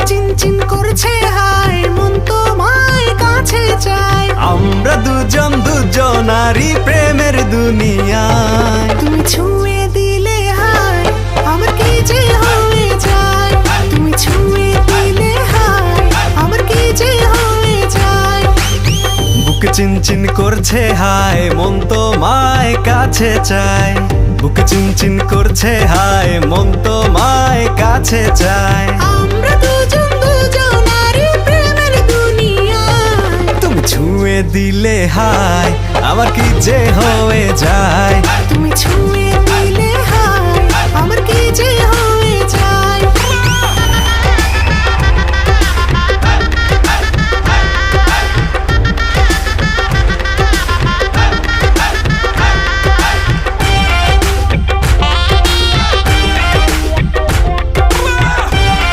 চিনচিন করছে হায়, মন তোমায় কাছে চায়। আমরা দুজন দুজনারই প্রেমের দুনিয়ায়। তুমি ছুঁয়ে দিলে হায়, আমার কি যে হয়ে যায়। তুমি ছুঁয়ে দিলে হায়, আমার কি যে হয়ে যায়। বুক চিনচিন করছে হায়, মন তোমায় কাছে চায়। বুক চিনচিন করছে হায়, মন তোমায় কাছে চায়। আমরা দুজন দুজনারই প্রেমের দুনিয়ায়। তুমি ছুঁয়ে দিলে হায়, আমার কি যে হয়ে যায়। তুমি ছুঁয়ে